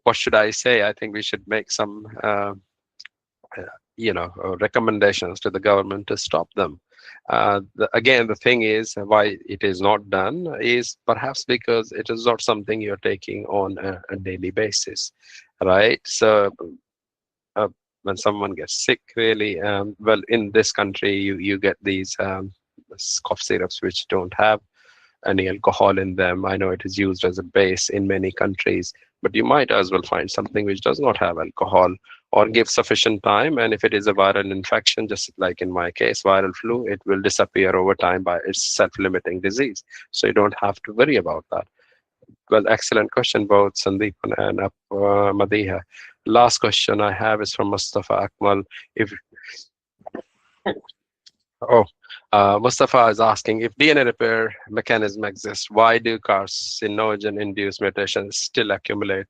what should I say? I think we should make some recommendations to the government to stop them. Again, the thing is why it is not done is perhaps because it is not something you're taking on a daily basis, right? So when someone gets sick, really, well, in this country, you get these cough syrups which don't have any alcohol in them. I know it is used as a base in many countries, but you might as well find something which does not have alcohol or give sufficient time. And if it is a viral infection, just like in my case, viral flu, it will disappear over time by its self-limiting disease. So you don't have to worry about that. Well, excellent question, both Sandeep and Madiha. Last question I have is from Mustafa Akmal. If Oh, Mustafa is asking, if DNA repair mechanism exists, why do carcinogen-induced mutations still accumulate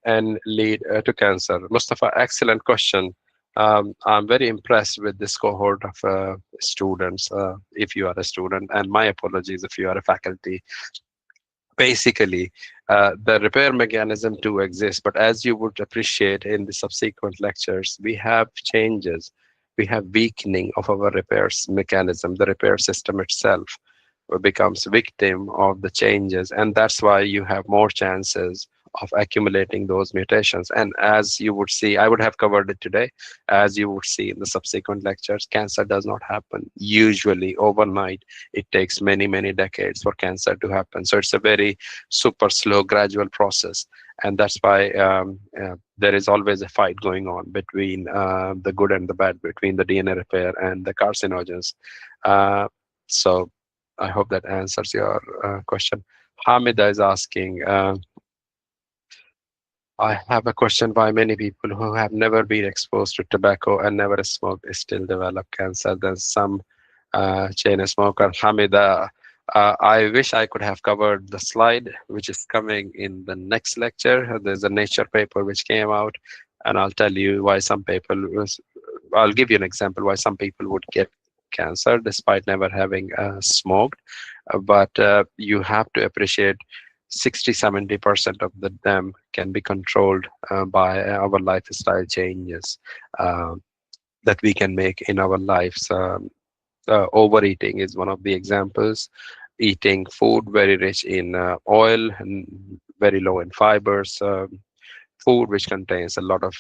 and lead to cancer? Mustafa, excellent question. I'm very impressed with this cohort of students, if you are a student, and my apologies if you are a faculty. Basically, the repair mechanism do exist, but as you would appreciate in the subsequent lectures, we have changes. We have weakening of our repairs mechanism. The repair system itself becomes victim of the changes, and that's why you have more chances of accumulating those mutations. And as you would see, I would have covered it today, as you would see in the subsequent lectures, cancer does not happen usually overnight. It takes many, many decades for cancer to happen. So it's a very super slow, gradual process. And that's why there is always a fight going on between the good and the bad, between the DNA repair and the carcinogens. So I hope that answers your question. Hamida is asking, I have a question: why many people who have never been exposed to tobacco and never smoked still develop cancer? Then some chain smoker. Hamida, I wish I could have covered the slide, which is coming in the next lecture. There's a Nature paper which came out, and I'll tell you why some people, I'll give you an example why some people would get cancer despite never having smoked. But you have to appreciate 60-70% of them can be controlled by our lifestyle changes that we can make in our lives. Overeating is one of the examples. Eating food very rich in oil and very low in fibers. Food which contains a lot of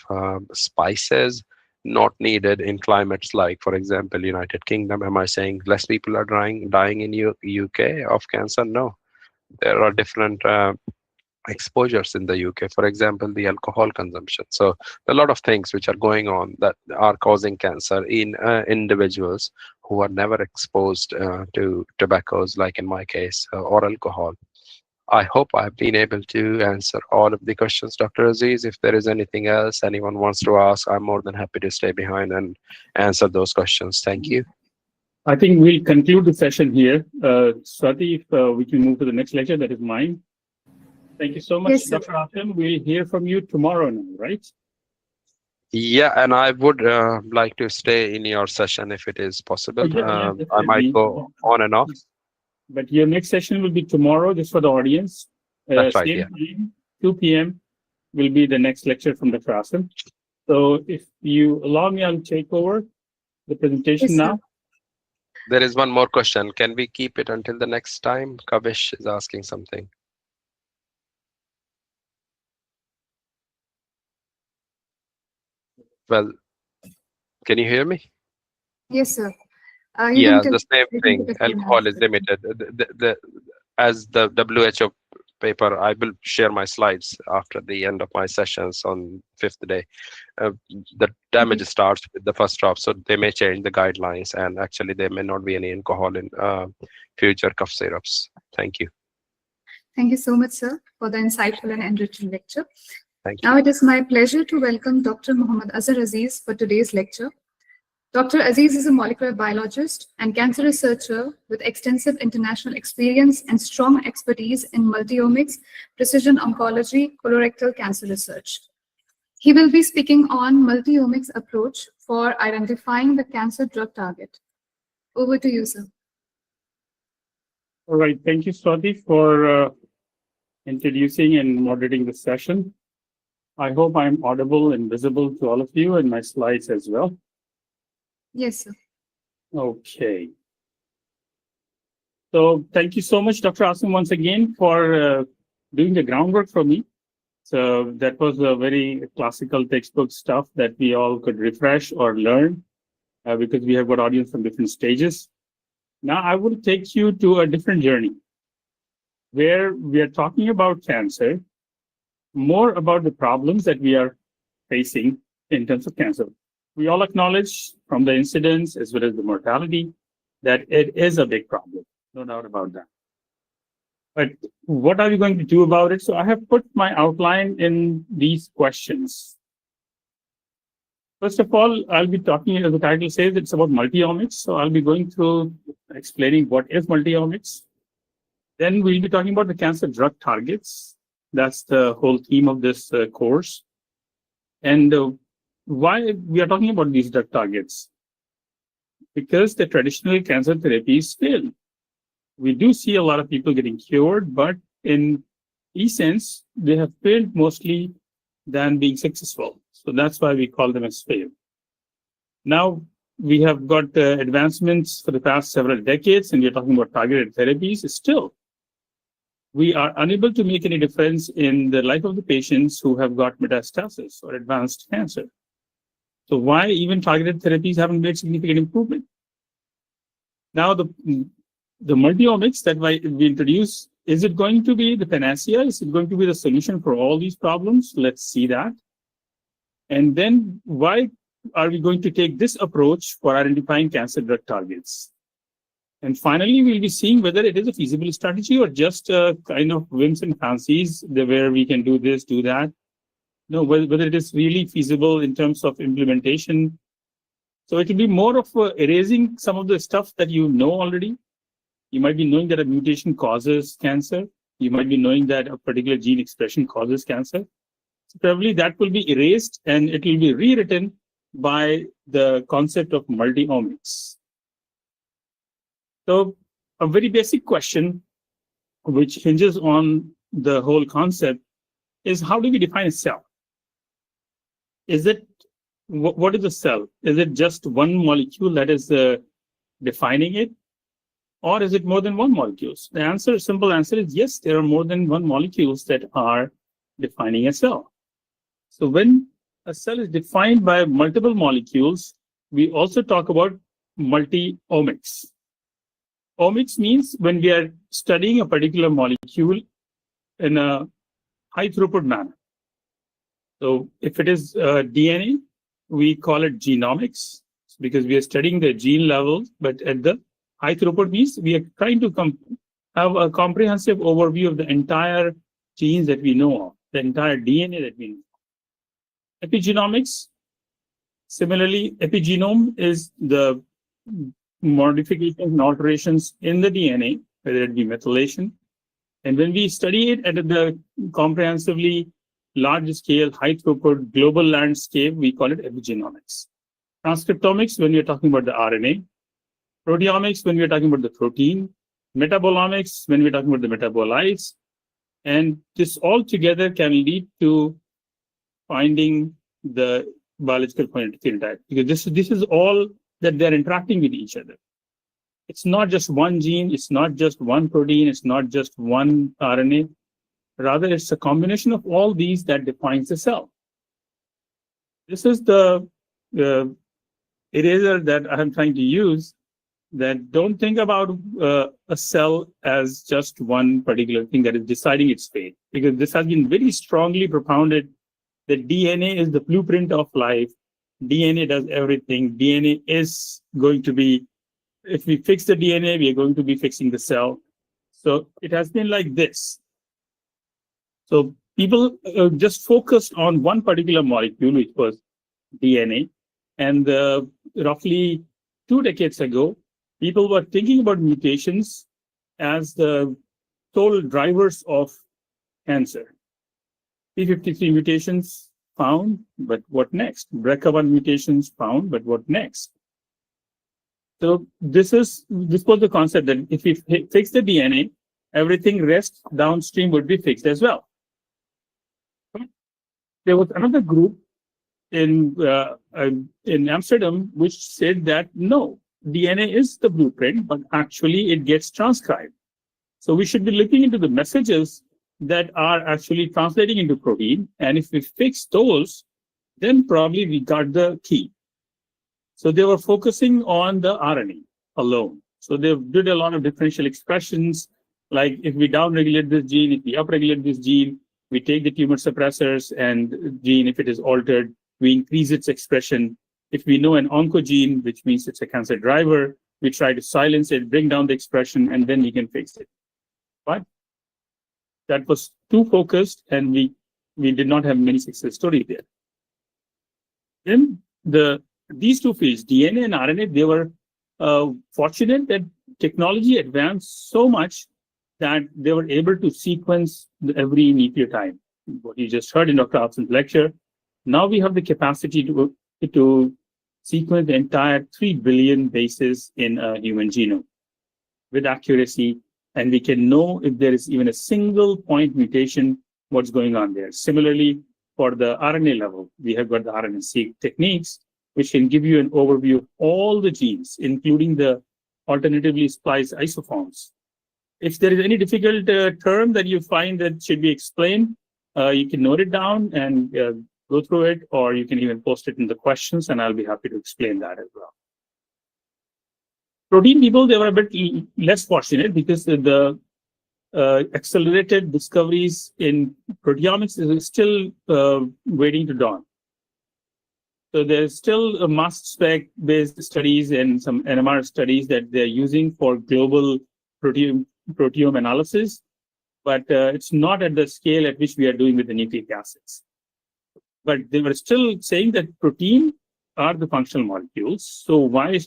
spices, not needed in climates like, for example, United Kingdom. Am I saying less people are dying in UK of cancer? No. There are different exposures in the UK, for example, the alcohol consumption. So a lot of things which are going on that are causing cancer in individuals who are never exposed to tobaccos, like in my case, or alcohol. I hope I've been able to answer all of the questions, Dr. Aziz. If there is anything else anyone wants to ask, I'm more than happy to stay behind and answer those questions. Thank you. I think we'll conclude the session here. Swati, if we can move to the next lecture, that is mine. Thank you so much, yes, Dr. Asim. We'll hear from you tomorrow now, right? Yeah, and I would like to stay in your session if it is possible. Yeah, I might go on and off. But your next session will be tomorrow, just for the audience. That's right, same time, 2 p.m. will be the next lecture from Dr. Asim. So if you allow me, I'll take over the presentation now. There is one more question. Can we keep it until the next time? Kavish is asking something. Well, can you hear me? Yes, sir. Yeah, the same thing. Alcohol is limited. As the WHO paper, I will share my slides after the end of my sessions on 5th day. The damage starts with the first drop, so they may change the guidelines, and actually there may not be any alcohol in future cough syrups. Thank you. Thank you so much, sir, for the insightful and enriching lecture. Thank you. Now it is my pleasure to welcome Dr. Muhammad Azhar Aziz for today's lecture. Dr. Aziz is a molecular biologist and cancer researcher with extensive international experience and strong expertise in multiomics, precision oncology, colorectal cancer research. He will be speaking on multiomics approach for identifying the cancer drug target. Over to you, sir. All right. Thank you, Swati, for introducing and moderating the session. I hope I'm audible and visible to all of you and my slides as well. Yes, sir. Okay. So thank you so much, Dr. Asim, once again for doing the groundwork for me. So that was a very classical textbook stuff that we all could refresh or learn because we have got audience from different stages. Now I will take you to a different journey where we are talking about cancer, more about the problems that we are facing in terms of cancer. We all acknowledge from the incidence as well as the mortality that it is a big problem, no doubt about that. But what are we going to do about it? So I have put my outline in these questions. First of all, I'll be talking, as the title says, it's about multiomics. So I'll be going through explaining what is multiomics. Then we'll be talking about the cancer drug targets. That's the whole theme of this course. And why we are talking about these drug targets? Because the traditional cancer therapies fail. We do see a lot of people getting cured, but in essence, they have failed mostly than being successful. So that's why we call them as failed. Now, we have got advancements for the past several decades, and we're talking about targeted therapies. Still, we are unable to make any difference in the life of the patients who have got metastasis or advanced cancer. So why even targeted therapies haven't made significant improvement? Now, the multiomics that we introduce, is it going to be the panacea? Is it going to be the solution for all these problems? Let's see that. And then why are we going to take this approach for identifying cancer drug targets? And finally, we'll be seeing whether it is a feasible strategy or just a kind of whims and fancies where we can do this, do that. No, whether it is really feasible in terms of implementation. So it will be more of erasing some of the stuff that you know already. You might be knowing that a mutation causes cancer. You might be knowing that a particular gene expression causes cancer. So probably that will be erased and it will be rewritten by the concept of multiomics. So a very basic question which hinges on the whole concept is, how do we define a cell? Is it, what is a cell? Is it just one molecule that is defining it? Or is it more than one molecules? The answer, simple answer is yes, there are more than one molecules that are defining a cell. So when a cell is defined by multiple molecules, we also talk about multi-omics. Omics means when we are studying a particular molecule in a high throughput manner. So if it is DNA, we call it genomics because we are studying the gene level, but at the high throughput means we are trying to have a comprehensive overview of the entire genes that we know of, the entire DNA that we know. Epigenomics, similarly, epigenome is the modifications and alterations in the DNA, whether it be methylation. And when we study it at the comprehensively large scale, high throughput, global landscape, we call it epigenomics. Transcriptomics, when we're talking about the RNA. Proteomics, when we're talking about the protein. Metabolomics, when we're talking about the metabolites. And this all together can lead to finding the biological phenotype, because this is all that they're interacting with each other. It's not just one gene, it's not just one protein, it's not just one RNA. Rather, it's a combination of all these that defines the cell. This is the eraser that I'm trying to use, that don't think about a cell as just one particular thing that is deciding its fate, because this has been very strongly propounded that DNA is the blueprint of life. DNA does everything. DNA is going to be, if we fix the DNA, we are going to be fixing the cell. So it has been like this. So people just focused on one particular molecule, which was DNA. And roughly 2 decades ago, people were thinking about mutations as the sole drivers of cancer. P53 mutations found, but what next? BRCA1 mutations found, but what next? So this was the concept that if we fix the DNA, everything rest downstream would be fixed as well. There was another group in Amsterdam which said that no, DNA is the blueprint, but actually it gets transcribed. So we should be looking into the messages that are actually translating into protein, and if we fix those, then probably we got the key. So they were focusing on the RNA alone. So they did a lot of differential expressions, like if we downregulate this gene, if we upregulate this gene, we take the tumor suppressors and gene, if it is altered, we increase its expression. If we know an oncogene, which means it's a cancer driver, we try to silence it, bring down the expression, and then we can fix it. But that was too focused, and we did not have many success stories there. Then these two fields, DNA and RNA, they were fortunate that technology advanced so much that they were able to sequence every nucleotide. What you just heard in Dr. Hobson's lecture. Now we have the capacity to sequence the entire 3 billion bases in a human genome with accuracy, and we can know if there is even a single point mutation, what's going on there. Similarly, for the RNA level, we have got the RNA-seq techniques, which can give you an overview of all the genes, including the alternatively spliced isoforms. If there is any difficult term that you find that should be explained, you can note it down and go through it, or you can even post it in the questions, and I'll be happy to explain that as well. Protein people, they were a bit less fortunate because the accelerated discoveries in proteomics is still waiting to dawn. So there's still a mass spec-based studies and some NMR studies that they're using for global proteome analysis, but it's not at the scale at which we are doing with the nucleic acids. But they were still saying that protein are the functional molecules. So why, if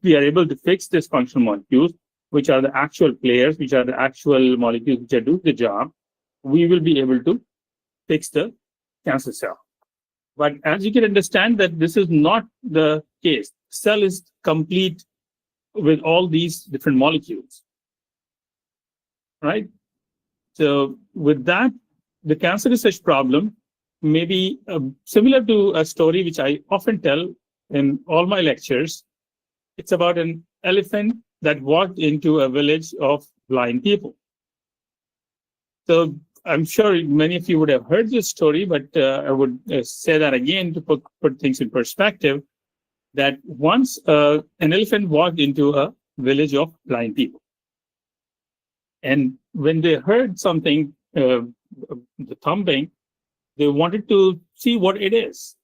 we are able to fix these functional molecules, which are the actual players, which are the actual molecules which are doing the job, we will be able to fix the cancer cell. But as you can understand that this is not the case. Cell is complete with all these different molecules, right? So with that, the cancer research problem may be similar to a story which I often tell in all my lectures. It's about an elephant that walked into a village of blind people. So I'm sure many of you would have heard this story, but I would say that again to put things in perspective, that once an elephant walked into a village of blind people. And when they heard something, the thumping, they wanted to see what it is.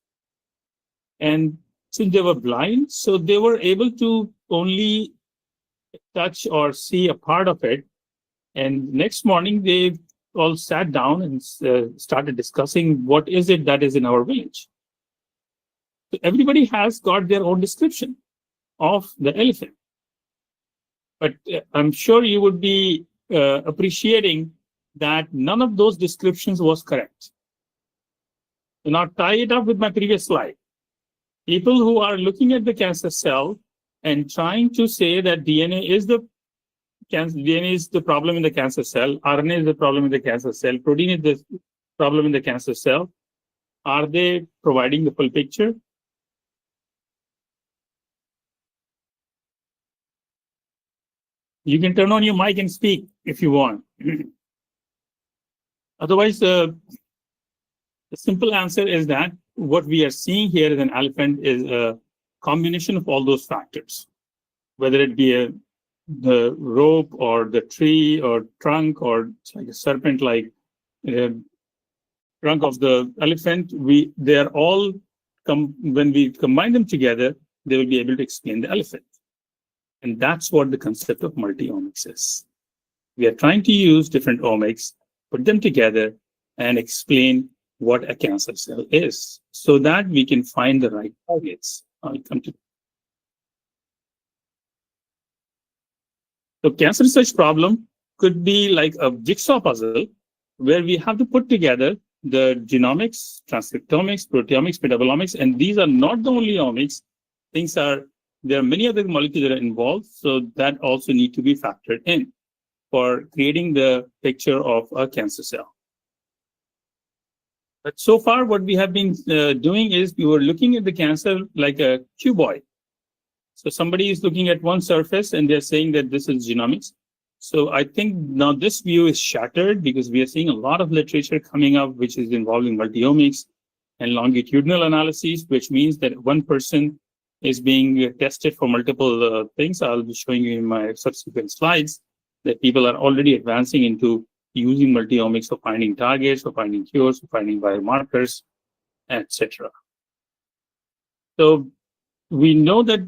And since they were blind, so they were able to only touch or see a part of it. And next morning, they all sat down and started discussing what is it that is in our village. So everybody has got their own description of the elephant. But I'm sure you would be appreciating that none of those descriptions was correct. So now tie it up with my previous slide. People who are looking at the cancer cell and trying to say that DNA is the problem in the cancer cell, RNA is the problem in the cancer cell, protein is the problem in the cancer cell, are they providing the full picture? You can turn on your mic and speak if you want. Otherwise, the simple answer is that what we are seeing here as an elephant is a combination of all those factors, whether it be the rope or the tree or trunk or like a serpent, like trunk of the elephant. They are all when we combine them together, they will be able to explain the elephant. And that's what the concept of multi-omics is. We are trying to use different omics, put them together, and explain what a cancer cell is, so that we can find the right targets. I'll come to. So cancer research problem could be like a jigsaw puzzle where we have to put together the genomics, transcriptomics, proteomics, metabolomics, and these are not the only omics. There are many other molecules that are involved, so that also need to be factored in. for creating the picture of a cancer cell. But so far, what we have been doing is we were looking at the cancer like a cuboid. So somebody is looking at one surface and they're saying that this is genomics. So I think now this view is shattered because we are seeing a lot of literature coming up, which is involving multiomics and longitudinal analyses, which means that one person is being tested for multiple things. I'll be showing you in my subsequent slides that people are already advancing into using multiomics for finding targets, for finding cures, for finding biomarkers, etc. So we know that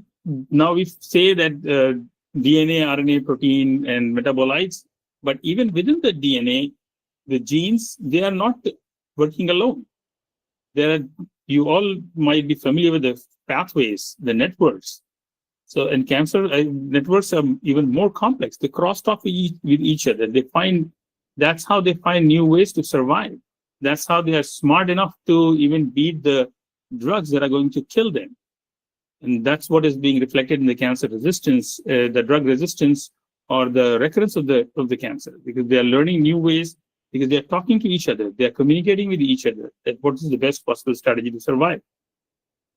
now we say that DNA, RNA, protein, and metabolites, but even within the DNA, the genes, they are not working alone. You all might be familiar with the pathways, the networks. So in cancer, networks are even more complex. They crosstalk with each other. That's how they find new ways to survive. That's how they are smart enough to even beat the drugs that are going to kill them. And that's what is being reflected in the cancer resistance, the drug resistance, or the recurrence of the cancer, because they are learning new ways, because they are talking to each other, they are communicating with each other, that what is the best possible strategy to survive.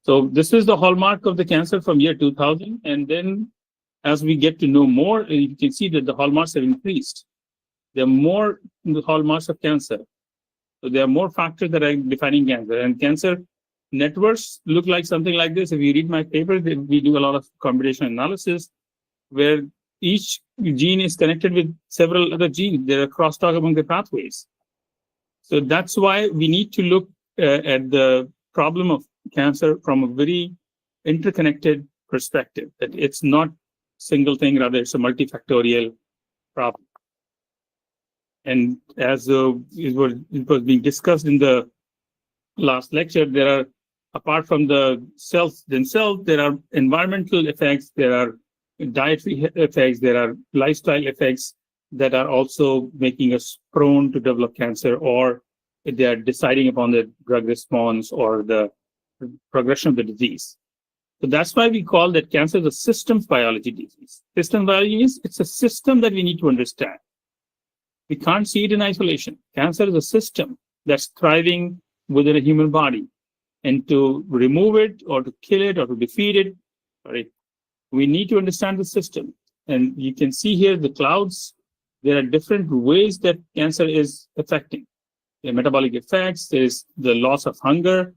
So this is the hallmark of the cancer from year 2000. And then as we get to know more, you can see that the hallmarks have increased. There are more hallmarks of cancer. So there are more factors that are defining cancer. And cancer networks look like something like this. If you read my paper, we do a lot of computational analysis where each gene is connected with several other genes. There are crosstalk among the pathways. So that's why we need to look at the problem of cancer from a very interconnected perspective, that it's not single thing, rather it's a multifactorial problem. And as it was being discussed in the last lecture, there are, apart from the cells themselves, there are environmental effects, there are dietary effects, there are lifestyle effects that are also making us prone to develop cancer, or they are deciding upon the drug response or the progression of the disease. So that's why we call that cancer the systems biology disease. Systems biology is, it's a system that we need to understand. We can't see it in isolation. Cancer is a system that's thriving within a human body. And to remove it or to kill it or to defeat it, we need to understand the system. And you can see here the clouds. There are different ways that cancer is affecting. There are metabolic effects, there's the loss of hunger.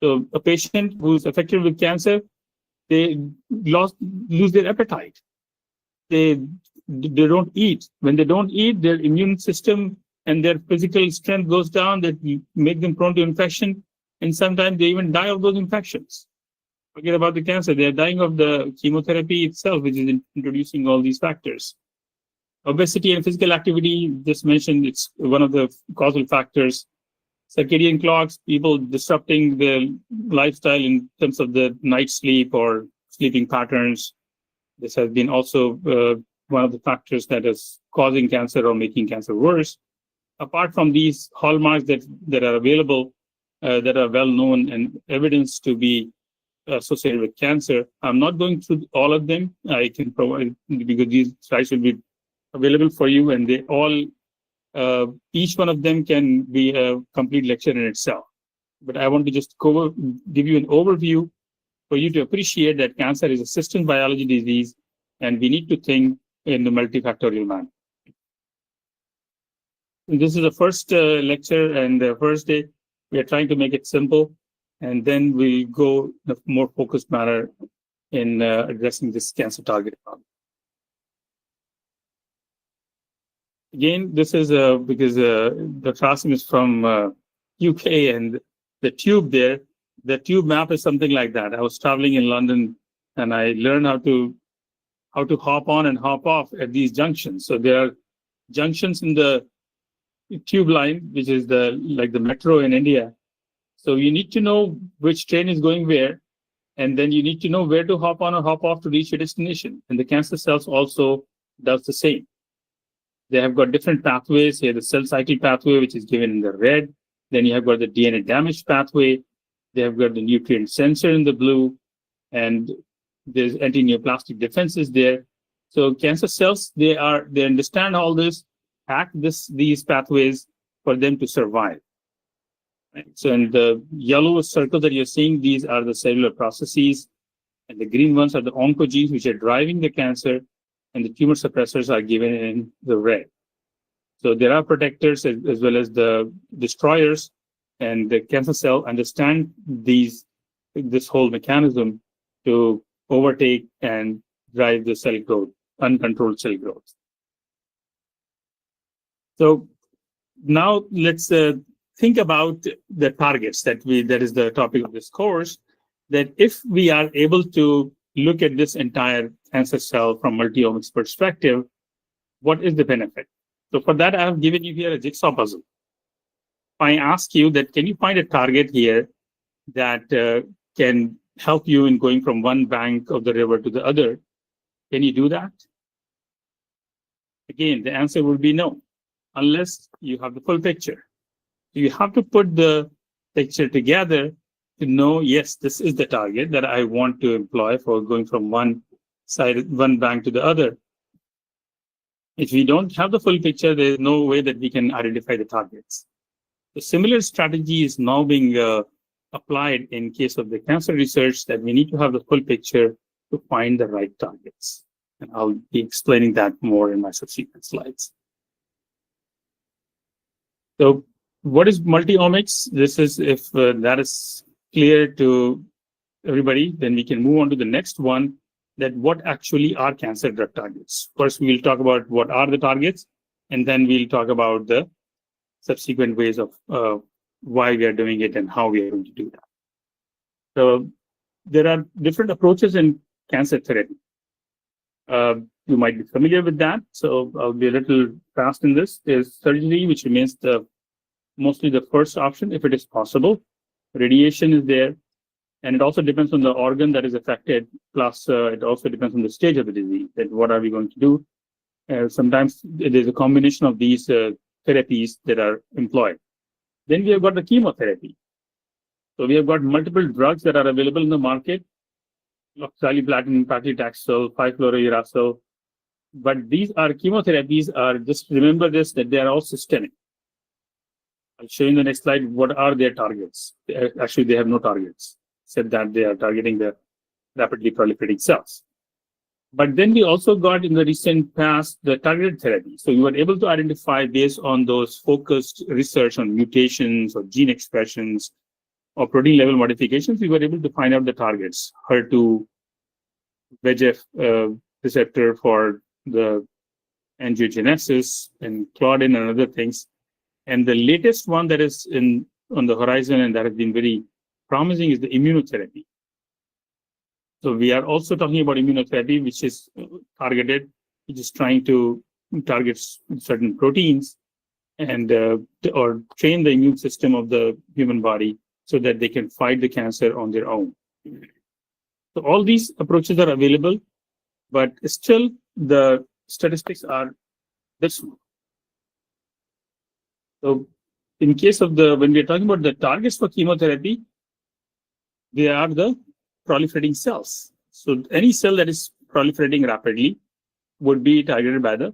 So a patient who's affected with cancer, they lose their appetite. They don't eat. When they don't eat, their immune system and their physical strength goes down, that make them prone to infection. And sometimes they even die of those infections. Forget about the cancer. They're dying of the chemotherapy itself, which is introducing all these factors. Obesity and physical activity, just mentioned, it's one of the causal factors. Circadian clocks, people disrupting their lifestyle in terms of the night sleep or sleeping patterns. This has been also one of the factors that is causing cancer or making cancer worse. Apart from these hallmarks that are available, that are well known and evidence to be associated with cancer, I'm not going through all of them. I can provide, because these slides will be available for you, and they all, each one of them can be a complete lecture in itself. But I want to just give you an overview for you to appreciate that cancer is a systems biology disease, and we need to think in the multifactorial manner. This is the first lecture and the first day. We are trying to make it simple, and then we'll go in a more focused manner in addressing this cancer target problem. Again, this is because the classroom is from UK, and the tube there, the tube map is something like that. I was traveling in London, and I learned how to hop on and hop off at these junctions. So there are junctions in the tube line, which is like the metro in India. So you need to know which train is going where, and then you need to know where to hop on or hop off to reach your destination. And the cancer cells also does the same. They have got different pathways. Here, the cell cycle pathway, which is given in the red. Then you have got the DNA damage pathway. They have got the nutrient sensor in the blue, and there's anti-neoplastic defenses there. So cancer cells, they understand all this, hack these pathways for them to survive. Right? So in the yellow circle that you're seeing, these are the cellular processes, and the green ones are the oncogenes which are driving the cancer, and the tumor suppressors are given in the red. So there are protectors as well as the destroyers, and the cancer cell understand this whole mechanism to overtake and drive the cell growth, uncontrolled cell growth. So now let's think about the targets that is the topic of this course, that if we are able to look at this entire cancer cell from multi-omics perspective, what is the benefit? So for that, I have given you here a jigsaw puzzle. I ask you that, can you find a target here that can help you in going from one bank of the river to the other? Can you do that? Again, the answer will be no, unless you have the full picture. You have to put the picture together to know, yes, this is the target that I want to employ for going from one bank to the other. If we don't have the full picture, there is no way that we can identify the targets. The similar strategy is now being applied in case of the cancer research, that we need to have the full picture to find the right targets. And I'll be explaining that more in my subsequent slides. So what is multi-omics? This is, if that is clear to everybody, then we can move on to the next one, that what actually are cancer drug targets. First, we'll talk about what are the targets, and then we'll talk about the subsequent ways of why we are doing it and how we are going to do that. So there are different approaches in cancer therapy. You might be familiar with that, so I'll be a little fast in this. There's surgery, which remains mostly the first option if it is possible. Radiation is there, and it also depends on the organ that is affected, plus it also depends on the stage of the disease, that what are we going to do. Sometimes there's a combination of these therapies that are employed. Then we have got the chemotherapy. So we have got multiple drugs that are available in the market, oxaliplatin, paclitaxel, 5-fluorouracil. But these are chemotherapies are, just remember this, that they are all systemic. I'll show you in the next slide what are their targets. Actually, they have no targets, except that they are targeting the rapidly proliferating cells. But then we also got in the recent past the targeted therapy. So we were able to identify, based on those focused research on mutations or gene expressions or protein level modifications, we were able to find out the targets. HER2, VEGF receptor for the angiogenesis, and Claudin and other things. And the latest one that is on the horizon and that has been very promising is the immunotherapy. So we are also talking about immunotherapy, which is targeted, which is trying to target certain proteins and or train the immune system of the human body so that they can fight the cancer on their own. So all these approaches are available, but still the statistics are this one. So in case of when we're talking about the targets for chemotherapy, they are the proliferating cells. So any cell that is proliferating rapidly would be targeted by the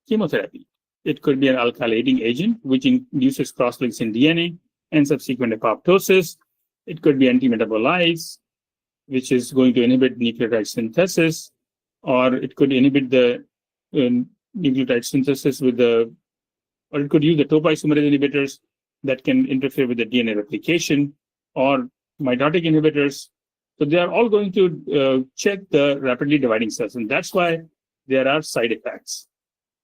chemotherapy. It could be an alkylating agent, which induces cross-links in DNA and subsequent apoptosis. It could be antimetabolites, which is going to inhibit nucleotide synthesis, or it could inhibit the nucleotide synthesis or it could use the topoisomerase inhibitors that can interfere with the DNA replication, or mitotic inhibitors. So they are all going to check the rapidly dividing cells, and that's why there are side effects.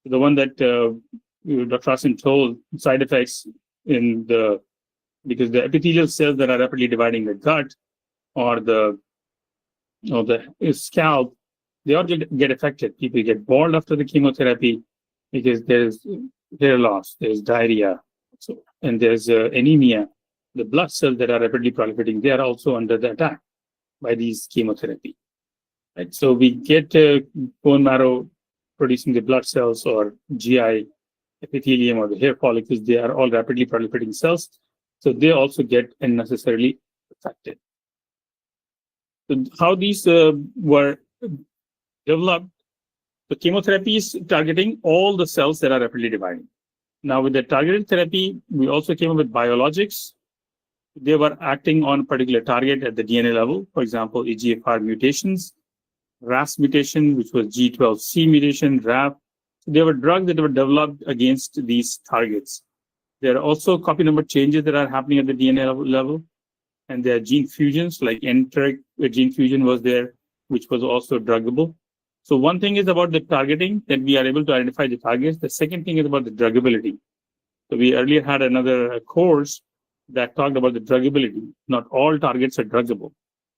The one that Dr. Hassan told, side effects because the epithelial cells that are rapidly dividing the gut or the scalp, they all get affected. People get bald after the chemotherapy because there's hair loss, there's diarrhea, and there's anemia. The blood cells that are rapidly proliferating, they are also under the attack by these chemotherapy. Right? So we get bone marrow producing the blood cells, or GI epithelium or the hair follicles. They are all rapidly proliferating cells. So they also get unnecessarily affected. So how these were developed So chemotherapy is targeting all the cells that are rapidly dividing. Now, with the targeted therapy, we also came up with biologics. They were acting on a particular target at the DNA level, for example, EGFR mutations, RAS mutation, which was G12C mutation, RAF. So there were drugs that were developed against these targets. There are also copy number changes that are happening at the DNA level, and there are gene fusions, like enteric gene fusion was there, which was also druggable. So one thing is about the targeting, that we are able to identify the targets. The second thing is about the druggability. So we earlier had another course that talked about the druggability. Not all targets are druggable.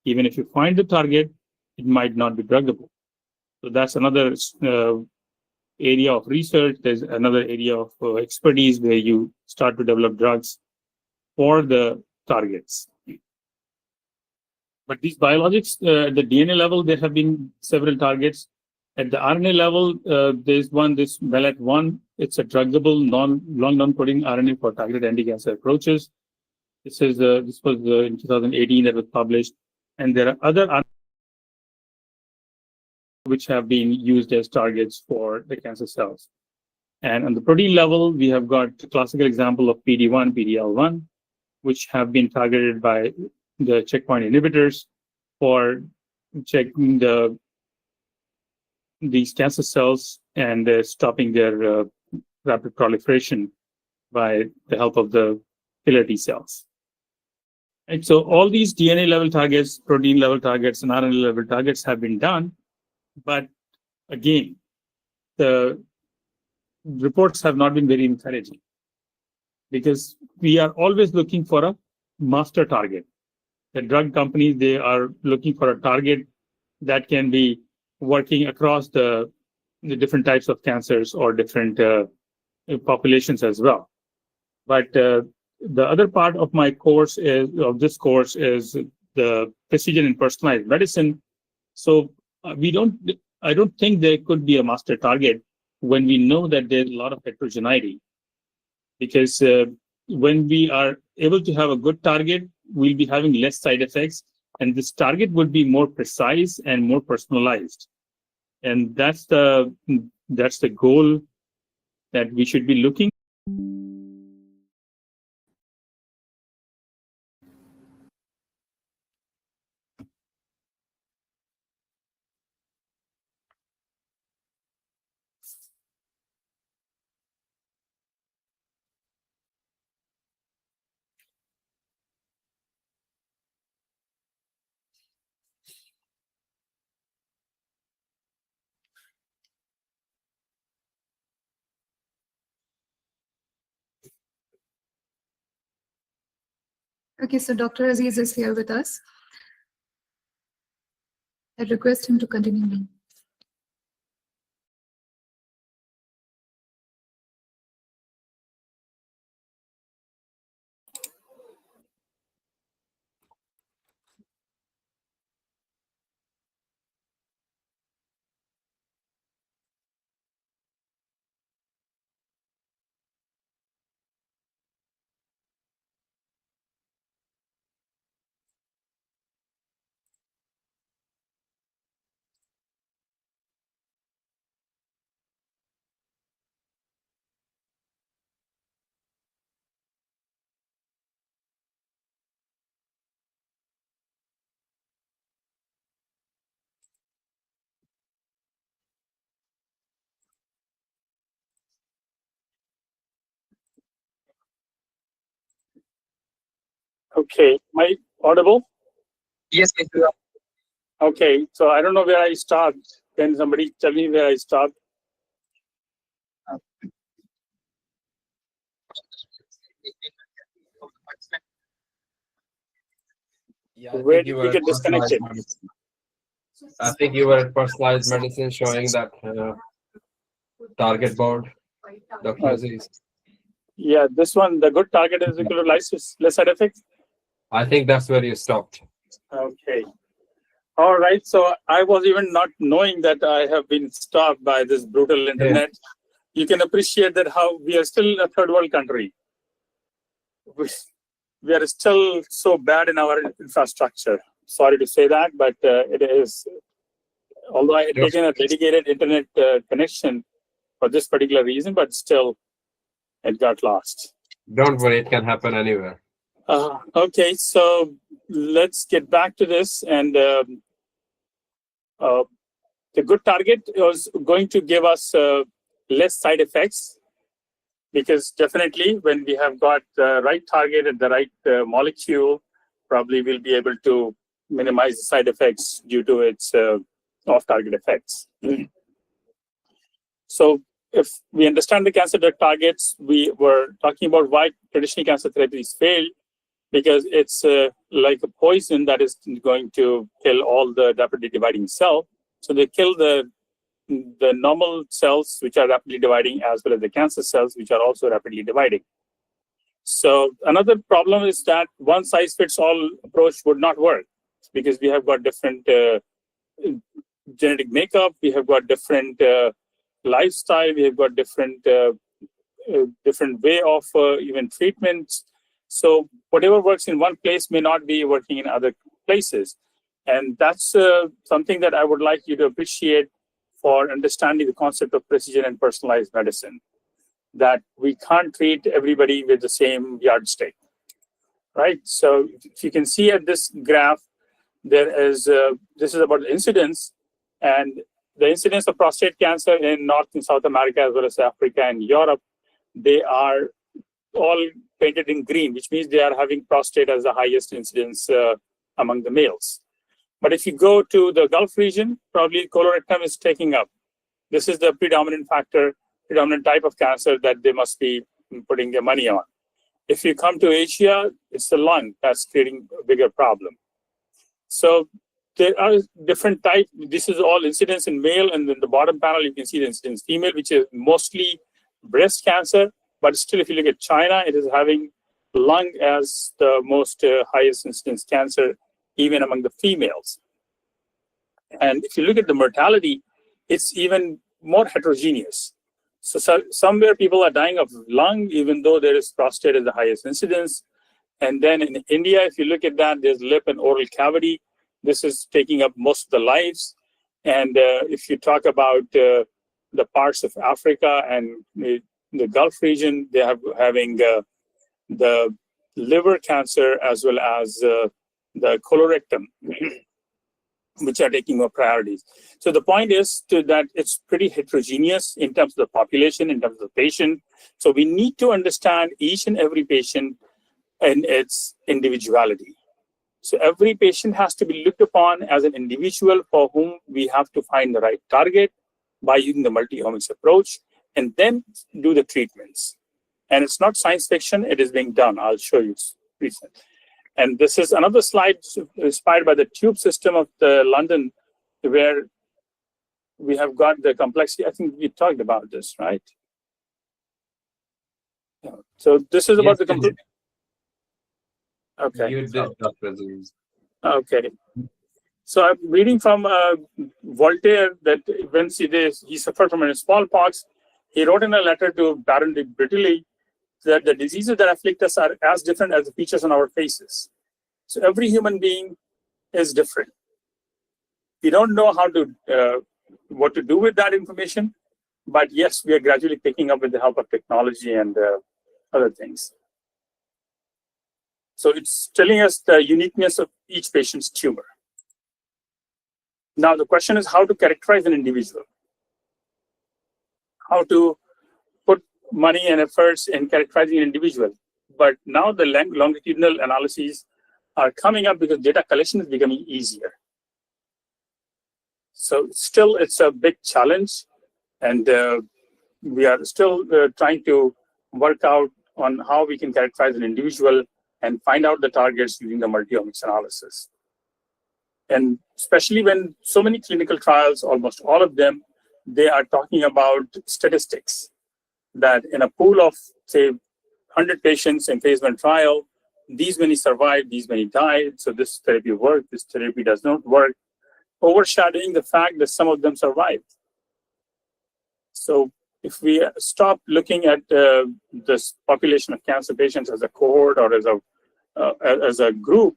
Even if you find the target, it might not be druggable. So that's another area of research. There's another area of expertise where you start to develop drugs for the targets. But these biologics, at the DNA level, there have been several targets. At the RNA level, there's one, this MELAT1. It's a druggable, long non-coding RNA for targeted anti-cancer approaches. This was in 2018 that was published. And there are other RNA which have been used as targets for the cancer cells. And on the protein level, we have got a classical example of PD1, PDL1, which have been targeted by the checkpoint inhibitors for checking these cancer cells and stopping their rapid proliferation by the help of the killer T cells. And so all these DNA level targets, protein level targets, and RNA level targets have been done. But again, the reports have not been very encouraging, because we are always looking for a master target. The drug companies, they are looking for a target that can be working across the different types of cancers or different populations as well. But the other part of my course is the precision in personalized medicine. So I don't think there could be a master target when we know that there's a lot of heterogeneity. Because when we are able to have a good target, we'll be having less side effects, and this target would be more precise and more personalized. And that's the goal that we should be looking. Okay, so Dr. Aziz is here with us. I request him to continue. Okay, am I audible? Yes, yes, you are. Okay, so I don't know where I start. Can somebody tell me where I start? Yeah, Where did we get disconnected? I think you were at personalized medicine, showing that target board, Dr. Aziz. Yeah, this one, the good target is equal to less side effects. I think that's where you stopped. Okay. All right. So I was even not knowing that I have been stopped by this brutal internet. You can appreciate that how we are still a third world country. We are still so bad in our infrastructure. Sorry to say that, but it is although I had taken a dedicated internet connection for this particular reason, but still it got lost. Don't worry, it can happen anywhere. Okay, so let's get back to this. And the good target was going to give us less side effects, because definitely when we have got the right target and the right molecule, probably we'll be able to minimize the side effects due to its off-target effects. So if we understand the cancer drug targets, we were talking about why traditional cancer therapies fail, because it's like a poison that is going to kill all the rapidly dividing cell. So they kill the normal cells, which are rapidly dividing, as well as the cancer cells, which are also rapidly dividing. So another problem is that one-size-fits-all approach would not work, because we have got different genetic makeup, we have got different lifestyle, we have got different way of even treatments. So whatever works in one place may not be working in other places. And that's something that I would like you to appreciate for understanding the concept of precision and personalized medicine, that we can't treat everybody with the same yardstick, right? So if you can see at this graph, there is, this is about the incidence, and the incidence of prostate cancer in North and South America, as well as Africa and Europe, they are all painted in green, which means they are having prostate as the highest incidence among the males. But if you go to the Gulf region, probably colorectal is taking up. This is the predominant factor, predominant type of cancer that they must be putting their money on. If you come to Asia, it's the lung that's creating a bigger problem. So there are different types. This is all incidence in male, and then the bottom panel, you can see the incidence female, which is mostly breast cancer. But still, if you look at China, it is having lung as the most highest incidence cancer, even among the females. And if you look at the mortality, it's even more heterogeneous. So somewhere people are dying of lung, even though there is prostate as the highest incidence. And then in India, if you look at that, there's lip and oral cavity. This is taking up most of the lives. And if you talk about the parts of Africa and the Gulf region, they have having the liver cancer as well as the colorectal, which are taking more priorities. So the point is that it's pretty heterogeneous in terms of the population, in terms of the patient. So we need to understand each and every patient and its individuality. So every patient has to be looked upon as an individual for whom we have to find the right target by using the multi-omics approach, and then do the treatments. And it's not science fiction, it is being done. I'll show you recent. And this is another slide inspired by the tube system of the London, where we have got the complexity. I think we talked about this, right? Yeah. So this is about the complete. Okay. You did, Dr. Aziz. Okay. So I'm reading from Voltaire that when he suffered from a smallpox, he wrote in a letter to Baron de Breteuil that the diseases that afflict us are as different as the features on our faces. So every human being is different. We don't know how to what to do with that information, but yes, we are gradually picking up with the help of technology and other things. So it's telling us the uniqueness of each patient's tumor. Now the question is how to characterize an individual, how to put money and efforts in characterizing an individual. But now the longitudinal analyses are coming up because data collection is becoming easier. So still it's a big challenge, and we are still trying to work out on how we can characterize an individual and find out the targets using the multi-omics analysis. And especially when so many clinical trials, almost all of them, they are talking about statistics, that in a pool of, say, 100 patients in phase 1 trial, these many survived, these many died, so this therapy worked, this therapy does not work, overshadowing the fact that some of them survived. So if we stop looking at this population of cancer patients as a cohort or as a group,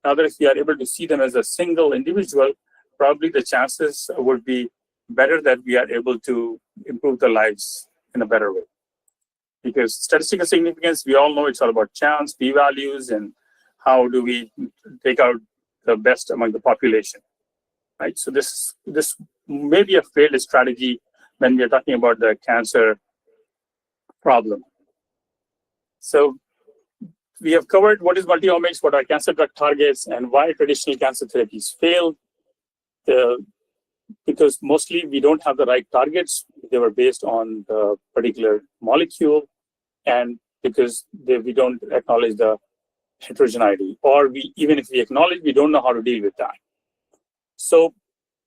rather if we are able to see them as a single individual, probably the chances would be better that we are able to improve the lives in a better way. Because statistical significance, we all know it's all about chance, p-values, and how do we take out the best among the population, right? So this may be a failed strategy when we're talking about the cancer problem. So we have covered what is multi-omics, what are cancer drug targets, and why traditional cancer therapies fail. Because mostly we don't have the right targets. They were based on the particular molecule, and because we don't acknowledge the heterogeneity, or even if we acknowledge, we don't know how to deal with that. So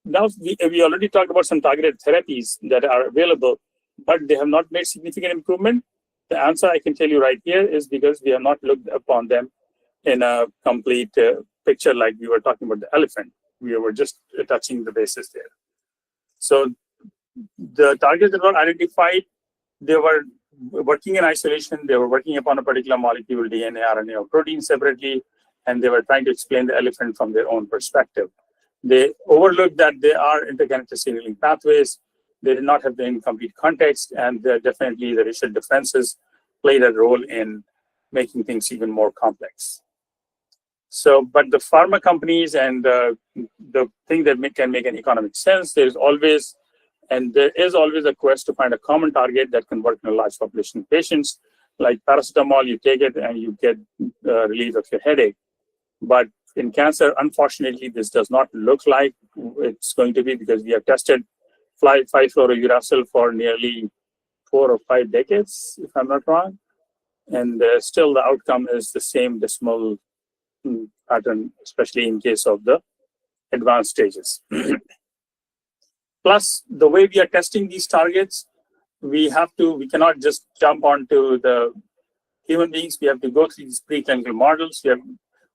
now we already talked about some targeted therapies that are available, but they have not made significant improvement. The answer I can tell you right here is because we have not looked upon them in a complete picture like we were talking about the elephant. We were just touching the bases there. So the targets that were identified, they were working in isolation. They were working upon a particular molecule, DNA, RNA, or protein separately, and they were trying to explain the elephant from their own perspective. They overlooked that there are interconnected signaling pathways. They did not have the incomplete context, and definitely the racial differences played a role in making things even more complex. So, but the pharma companies and the thing that can make an economic sense, there is always a quest to find a common target that can work in a large population of patients. Like paracetamol, you take it and you get relief of your headache. But in cancer, unfortunately, this does not look like it's going to be, because we have tested 5-fluorouracil for nearly 4 or 5 decades, if I'm not wrong. And still the outcome is the same dismal pattern, especially in case of the advanced stages. Plus, the way we are testing these targets, we cannot just jump onto the human beings. We have to go through these preclinical models.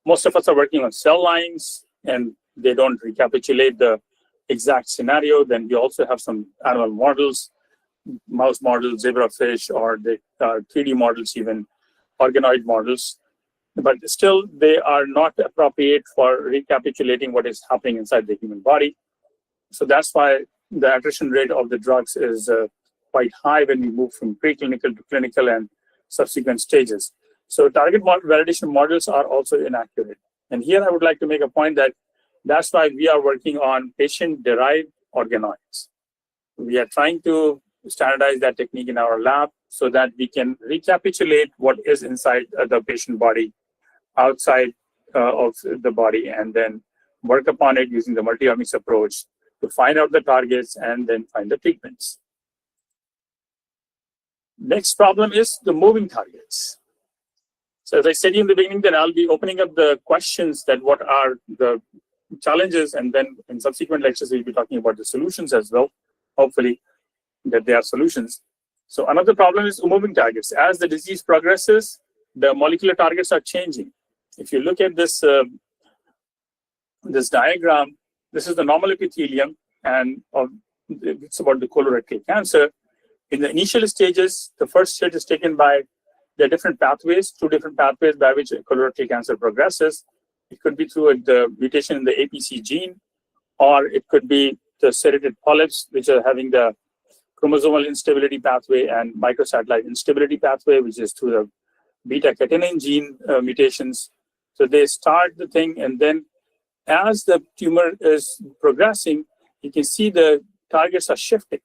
Most of us are working on cell lines, and they don't recapitulate the exact scenario. Then we also have some animal models, mouse models, zebrafish, or the 3D models, even organoid models. But still, they are not appropriate for recapitulating what is happening inside the human body. So that's why the attrition rate of the drugs is quite high when we move from preclinical to clinical and subsequent stages. So target validation models are also inaccurate. And here I would like to make a point that that's why we are working on patient-derived organoids. We are trying to standardize that technique in our lab so that we can recapitulate what is inside the patient body, outside of the body, and then work upon it using the multi-omics approach to find out the targets and then find the treatments. Next problem is the moving targets. So as I said in the beginning, that I'll be opening up the questions that what are the challenges, and then in subsequent lectures, we'll be talking about the solutions as well, hopefully that there are solutions. So another problem is moving targets. As the disease progresses, the molecular targets are changing. If you look at this, this diagram, this is the normal epithelium, and it's about the colorectal cancer. In the initial stages, the first stage is taken by the different pathways, 2 different pathways by which colorectal cancer progresses. It could be through the mutation in the APC gene, or it could be the serrated polyps, which are having the chromosomal instability pathway and microsatellite instability pathway, which is through the beta-catenin gene mutations. So they start the thing, and then as the tumor is progressing, you can see the targets are shifting.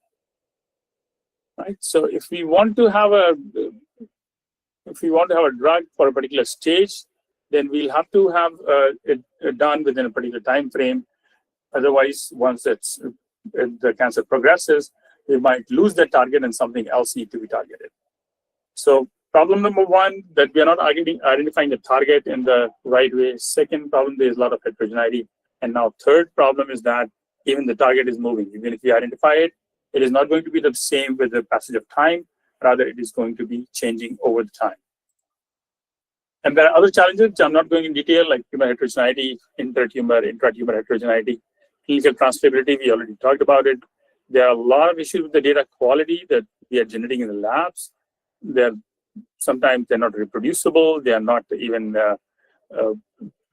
Right. So if we want to have a drug for a particular stage, then we'll have to have it done within a particular time frame. Otherwise, once the cancer progresses, we might lose the target and something else needs to be targeted. So problem number 1, that we are not identifying the target in the right way. Second problem, there is a lot of heterogeneity. And now third problem is that even the target is moving. Even if we identify it, it is not going to be the same with the passage of time. Rather, it is going to be changing over the time. And there are other challenges which I'm not going in detail, like tumor heterogeneity, intratumor heterogeneity, clinical transferability. We already talked about it. There are a lot of issues with the data quality that we are generating in the labs. Sometimes they're not reproducible. They are not even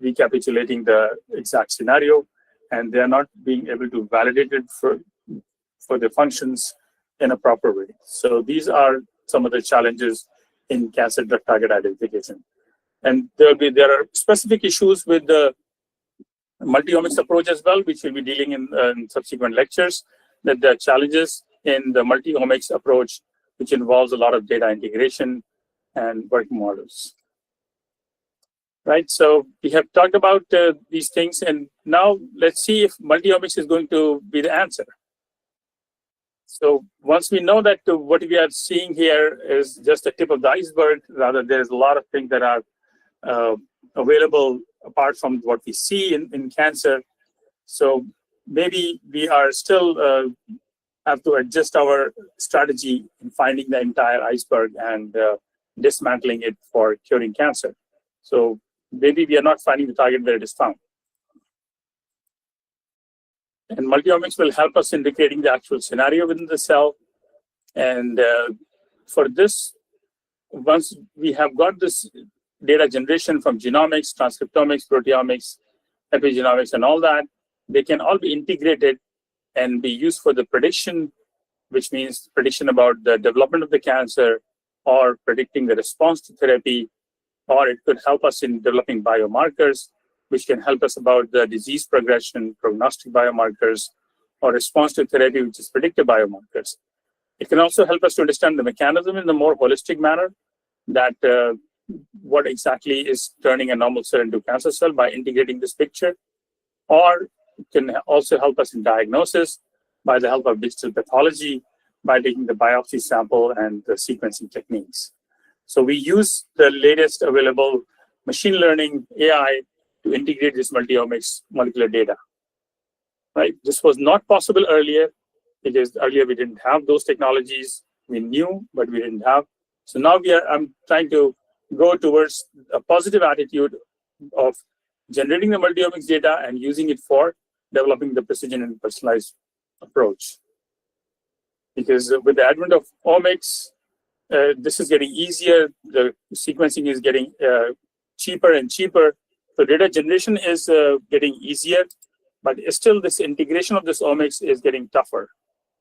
recapitulating the exact scenario. and they are not being able to validate it for the functions in a proper way. So these are some of the challenges in cancer drug target identification. And there are specific issues with the multi-omics approach as well, which we'll be dealing in subsequent lectures, that there are challenges in the multi-omics approach, which involves a lot of data integration and working models. Right, so we have talked about these things, and now let's see if multi-omics is going to be the answer. So once we know that what we are seeing here is just the tip of the iceberg, rather there's a lot of things that are available apart from what we see in cancer. So maybe we are still have to adjust our strategy in finding the entire iceberg and dismantling it for curing cancer. So maybe we are not finding the target where it is found. And multi-omics will help us in creating the actual scenario within the cell. And for this, once we have got this data generation from genomics, transcriptomics, proteomics, epigenomics, and all that, they can all be integrated and be used for the prediction, which means prediction about the development of the cancer or predicting the response to therapy, or it could help us in developing biomarkers, which can help us about the disease progression, prognostic biomarkers, or response to therapy, which is predictive biomarkers. It can also help us to understand the mechanism in a more holistic manner, that what exactly is turning a normal cell into a cancer cell by integrating this picture, or it can also help us in diagnosis by the help of digital pathology, by taking the biopsy sample and the sequencing techniques. So we use the latest available machine learning AI to integrate this multi-omics molecular data. Right? This was not possible earlier because earlier we didn't have those technologies. We knew, but we didn't have. So now I'm trying to go towards a positive attitude of generating the multi-omics data and using it for developing the precision and personalized approach. Because with the advent of omics, this is getting easier. The sequencing is getting cheaper and cheaper. So data generation is getting easier, but still this integration of this omics is getting tougher.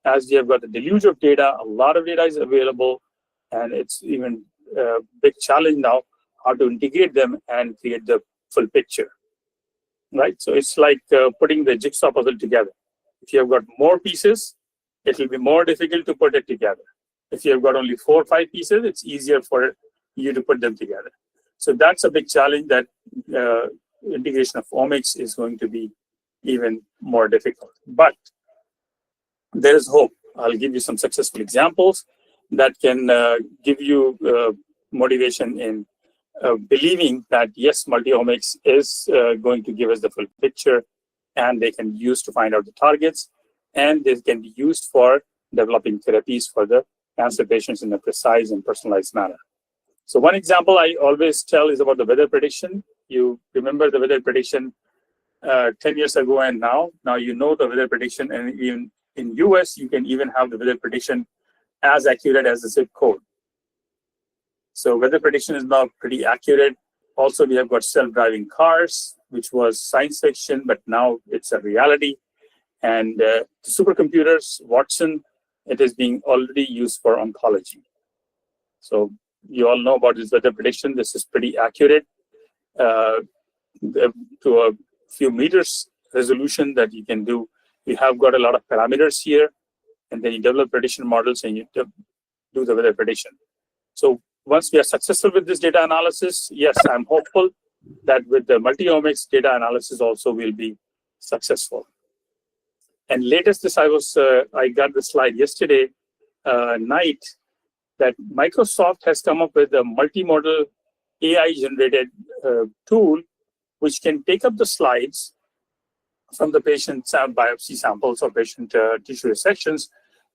As you have got the deluge of data, a lot of data is available, and it's even a big challenge now how to integrate them and create the full picture. Right? So it's like putting the jigsaw puzzle together. If you have got more pieces, it will be more difficult to put it together. If you have got only 4 or 5 pieces, it's easier for you to put them together. So that's a big challenge, that integration of omics is going to be even more difficult. But there is hope. I'll give you some successful examples that can give you motivation in believing that, yes, multi-omics is going to give us the full picture, and they can be used to find out the targets, and they can be used for developing therapies for the cancer patients in a precise and personalized manner. So one example I always tell is about the weather prediction. You remember the weather prediction 10 years ago and now. Now you know the weather prediction, and even in US, you can even have the weather prediction as accurate as the zip code. So weather prediction is now pretty accurate. Also, we have got self-driving cars, which was science fiction, but now it's a reality. And supercomputers, Watson, it is being already used for oncology. So you all know about this weather prediction. This is pretty accurate to a few meters resolution that you can do. You have got a lot of parameters here, and then you develop prediction models and you do the weather prediction. So once we are successful with this data analysis, yes, I'm hopeful that with the multi-omics data analysis also will be successful. And latest this, I got the slide yesterday night that Microsoft has come up with a multimodal AI-generated tool which can take up the slides from the patient biopsy samples or patient tissue resections,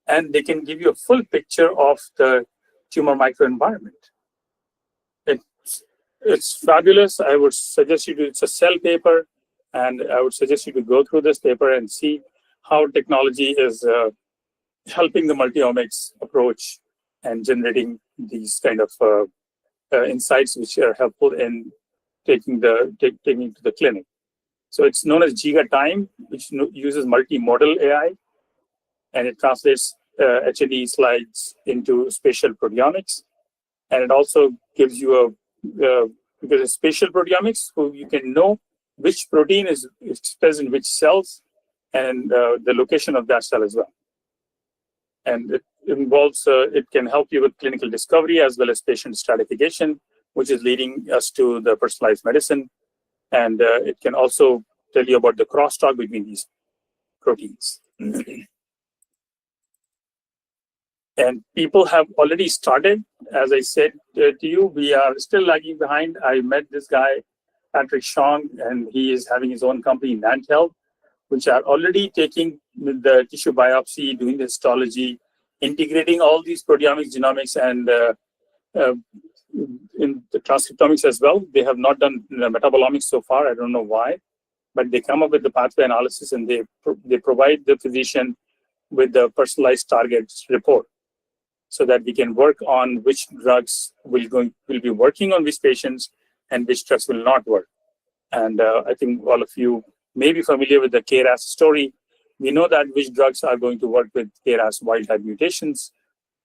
and they can give you a full picture of the tumor microenvironment. It's fabulous. I would suggest you to, it's a Cell paper, and I would suggest you to go through this paper and see how technology is helping the multi-omics approach and generating these kind of insights which are helpful in taking to the clinic. So it's known as Giga Time, which uses multimodal AI, and it translates HLE slides into spatial proteomics. And it also gives you because it's spatial proteomics, so you can know which protein is expressed in which cells and the location of that cell as well. And it involves, it can help you with clinical discovery as well as patient stratification, which is leading us to the personalized medicine. And it can also tell you about the crosstalk between these proteins. And people have already started. As I said to you, we are still lagging behind. I met this guy, Patrick Chong, and he is having his own company, Nant Health, which are already taking the tissue biopsy, doing the histology, integrating all these proteomics, genomics, and in the transcriptomics as well. They have not done metabolomics so far. I don't know why, but they come up with the pathway analysis, and they provide the physician with the personalized targets report, so that we can work on which drugs will be working on which patients and which drugs will not work. And I think all of you may be familiar with the KRAS story. We know that which drugs are going to work with KRAS wild-type mutations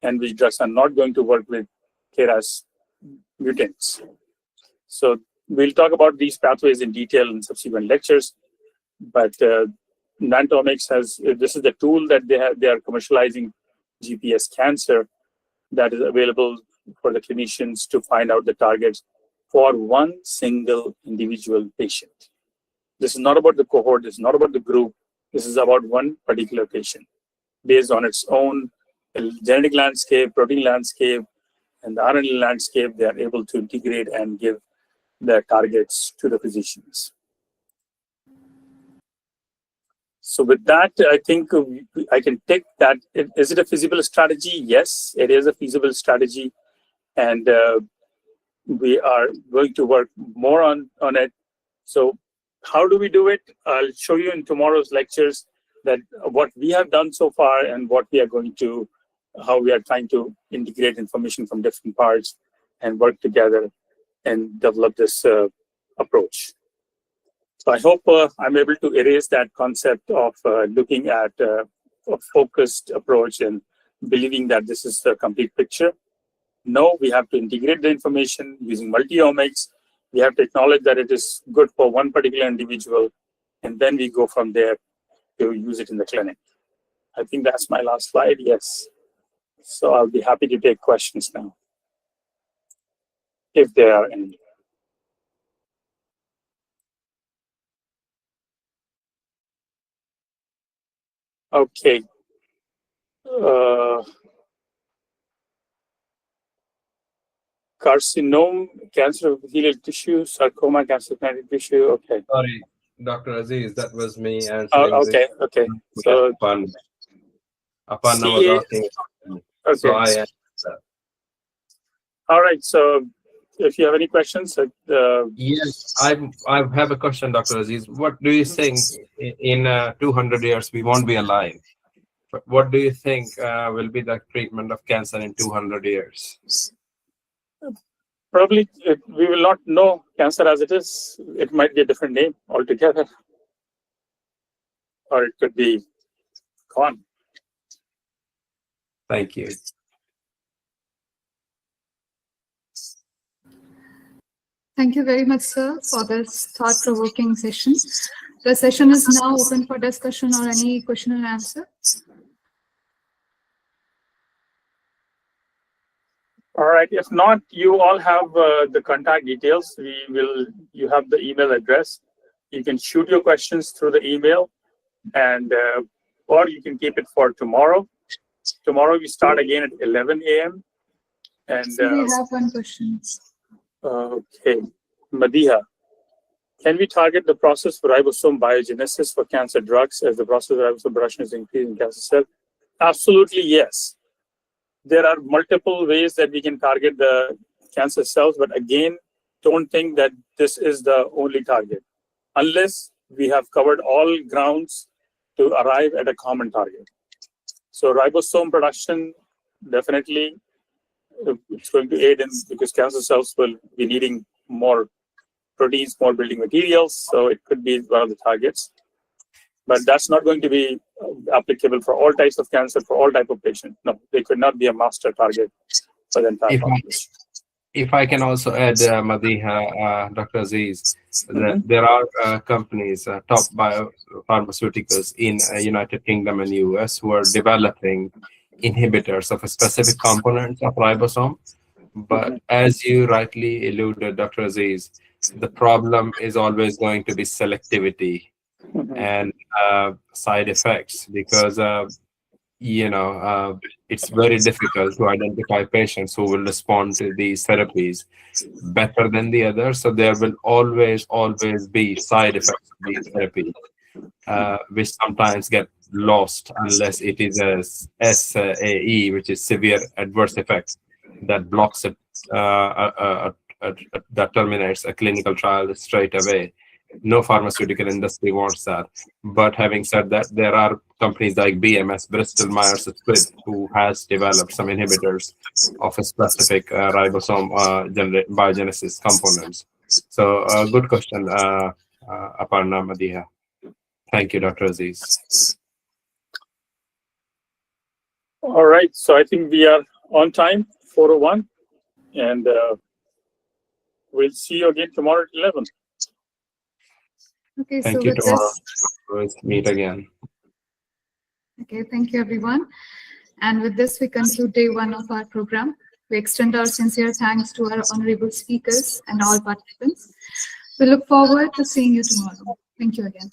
and which drugs are not going to work with KRAS mutants. So we'll talk about these pathways in detail in subsequent lectures. But Nantomics this is the tool that they are commercializing, GPS Cancer, that is available for the clinicians to find out the targets for one single individual patient. This is not about the cohort, this is not about the group, this is about one particular patient. Based on its own genetic landscape, protein landscape, and the RNA landscape, they are able to integrate and give their targets to the physicians. So with that, I think I can take that. Is it a feasible strategy? Yes, it is a feasible strategy. And we are going to work more on it. So how do we do it? I'll show you in tomorrow's lectures that what we have done so far and what we are going to, how we are trying to integrate information from different parts and work together and develop this approach. So I hope I'm able to erase that concept of looking at a focused approach and believing that this is the complete picture. No, we have to integrate the information using multi-omics. We have to acknowledge that it is good for one particular individual, and then we go from there to use it in the clinic. I think that's my last slide, yes. So I'll be happy to take questions now, if there are any. Okay. Carcinoma, cancer of epithelial tissue, sarcoma, cancer of connective tissue. Okay. Sorry, Dr. Aziz, that was me answering. Okay. So Apan was asking. Okay. So I answered that. All right. So if you have any questions, yes, I have a question, Dr. Aziz. What do you think in 200 years we won't be alive? But what do you think will be the treatment of cancer in 200 years? probably we will not know cancer as it is. It might be a different name altogether, or it could be gone. Thank you. Thank you very much, sir, for this thought-provoking session. The session is now open for discussion or any question and answer. All right. If not, you all have the contact details. You have the email address. You can shoot your questions through the email, and or you can keep it for tomorrow. Tomorrow we start again at 11 a.m. And So we have one question. okay, Madiha, can we target the process for ribosome biogenesis for cancer drugs as the process of ribosome production is increasing in cancer cells? Absolutely, yes. There are multiple ways that we can target the cancer cells, but again, don't think that this is the only target, unless we have covered all grounds to arrive at a common target. So ribosome production, definitely, it's going to aid in, because cancer cells will be needing more protein small building materials, so it could be one of the targets. But that's not going to be applicable for all types of cancer, for all type of patients. No, they could not be a master target for the entire population. If I can also add, Madiha, Dr. Aziz, that there are companies, top biopharmaceuticals in United Kingdom and US who are developing inhibitors of a specific component of ribosome. But as you rightly alluded, Dr. Aziz, the problem is always going to be selectivity and side effects, because it's very difficult to identify patients who will respond to these therapies better than the others. So there will always be side effects of these therapies, which sometimes get lost unless it is a SAE, which is severe adverse effect, that blocks it, that terminates a clinical trial straight away. No pharmaceutical industry wants that. But having said that, there are companies like BMS, Bristol Myers Squibb, who has developed some inhibitors of a specific ribosome biogenesis components. So good question, Aparna, Madiha. Thank you, Dr. Aziz. All right, so I think we are on time, 4:01, and we'll see you again tomorrow at 11. Okay, Thank so you, with tomorrow. this, We'll meet again. okay, thank you everyone. And with this, we conclude day 1 of our program. We extend our sincere thanks to our honorable speakers and all participants. We look forward to seeing you tomorrow. Thank you again.